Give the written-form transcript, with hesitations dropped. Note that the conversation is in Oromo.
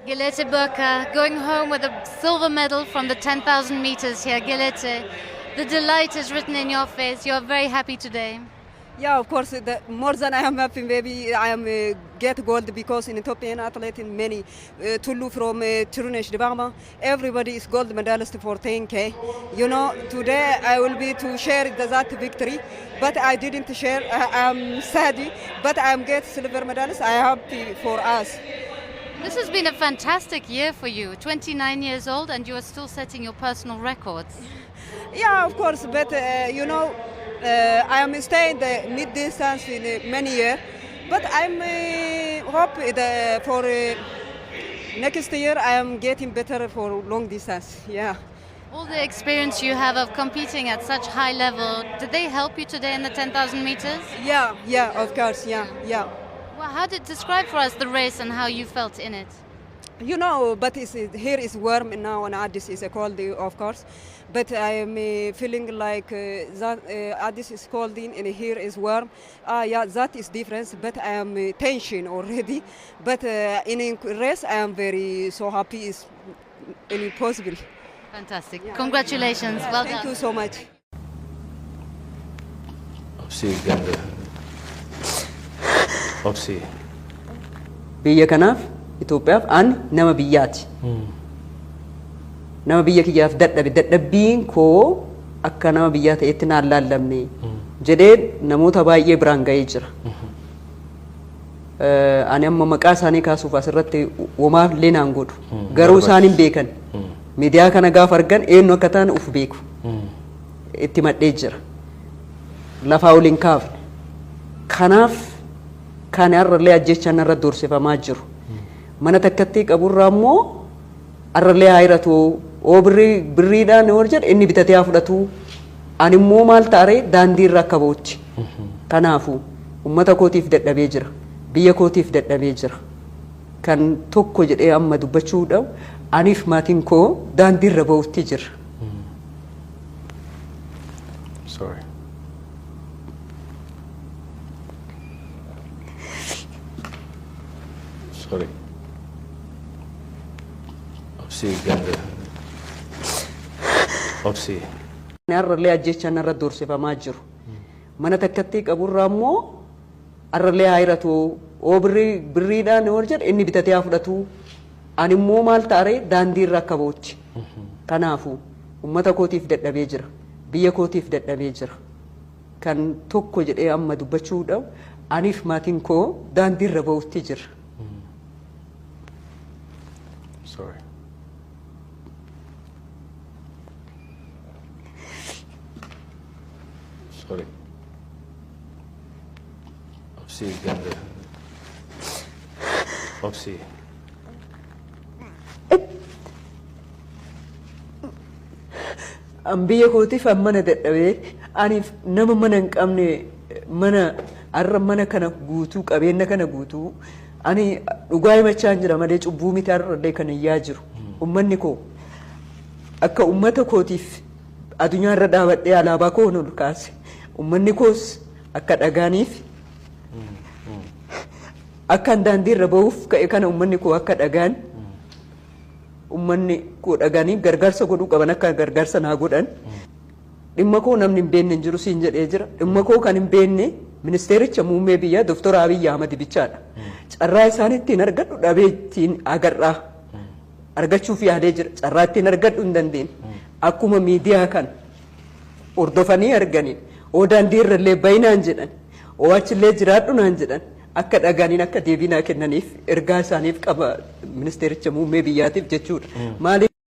Gilete Burka going home with a silver medal from the 10,000 meters here. Gilete, the delight is written in your face. You're very happy today. Yeah, of course, more than I am happy, maybe I am get gold because in Ethiopian athlete in many, Tulu from Tirunesh Dibama, everybody is gold medalist for 10K. You know, today I will be to share that victory, but I didn't share. I am sad, but I am get silver medalist. I am happy for us. This has been a fantastic year for you. 29 years old and you are still setting your personal records. Yeah, of course, but you know, I am staying the mid distance in many years, but I'm hope for next year I am getting better for long distance. Yeah. All the experience you have of competing at such high level, did they help you today in the 10,000 meters? Yeah, of course, yeah. Well, how did describe for us the race and how you felt in it? You know, but here is warm now and Addis is cold, of course. But I am feeling like that Addis is cold and here is warm. Yeah, that is difference. But I am tension already. But in race, I am very so happy. It's impossible. Fantastic. Yeah. Congratulations. Yeah, Well thank done. you so much. Obsii ganda. Obsii. Biyya kanaaf Itoophiyaaf ani nama biyyaati. Nama biyya kiyyaaf dadhabbiin koo akka nama biyyaa ta'etti naan laallamne jedhee namoota baay'ee biraan ga'ee jira. Ani amma maqaa isaanii kaasuuf asirratti womaaf illee naan godhu. Garuu isaan hin beekan. Miidiyaa kana gaafa argan eenyu akka ta'an uf beeku. Itti madhee jira. Lafaa waliin kaafne. Kanaaf kan har'allee ajjechaan irra doorsifamaa jiru. Mana takkatti qaburraa immoo har'allee hayratu birriidhaan yoo jedhe inni bitatee haa fudhatu. Ani immoo maal taaree daandii irra akka ba'utti. Kanaafuu uummata kootiif dadhabee jira. Biyya kootiif dadhabee jira. Kan tokko jedhee amma dubbachuudhaaf aniif maatiin koo daandii irra ba'utti jira. Sorry. Sorry. Obsii ganda. Obsii. Har'allee ajjechaan irra doorsifamaa jiru. Mana takkatti qaburraa immoo har'allee hayratu birriidhaan yoo jedhe inni bitatee haa fudhatu. Ani immoo maal taaree daandii irra akka ba'utti. Kanaafuu uummata kootiif dadhabee jira. Biyya kootiif dadhabee jira. Kan tokko jedhee amma dubbachuudhaaf aniif maatiin koo daandii irra ba'utti jira. Sorry. Sorry. Obsii ganda. Obsii. An biyya kootiif mana dadhabee aniif nama mana hin qabne har'a mana kana guutuu qabeenya kana guutuu ani dhugaa himachaa jira malee cubbuu miti har'allee kan iyyaa jiru. Uummanni koo akka uummata kootiif addunyaa irra dhaabadhee alaabaa koo ol kaase. Uummanni koos akka dhagaaniif akka daandii irra ba'uuf ka'e kana uummanni koo akka dhagaan uummanni koo dhagaaniif gargaarsa godhuu qaban akka gargaarsa naa godhan. Dhimma koo namni hin beekne hin jiru siin jedhee jira. Dhimma koo kan hin beekne ministeericha muummee biyyaa Dr. Abiy Ahmad bichaadha. Carraa isaan ittiin argadhu dhabee ittiin agarraa argachuuf yaadee jira. Carraa ittiin argadhu hin dandeenye. Akkuma miidiyaa kan hordofanii arganiin oo daandii irrallee bayinaan jedhan oo achillee jiraadhu naan jedhan akka dhagaaniin akka deebii naa kennaniif ergaa isaaniif qaba ministeericha muummee biyyaatiif jechuudha. Maaliif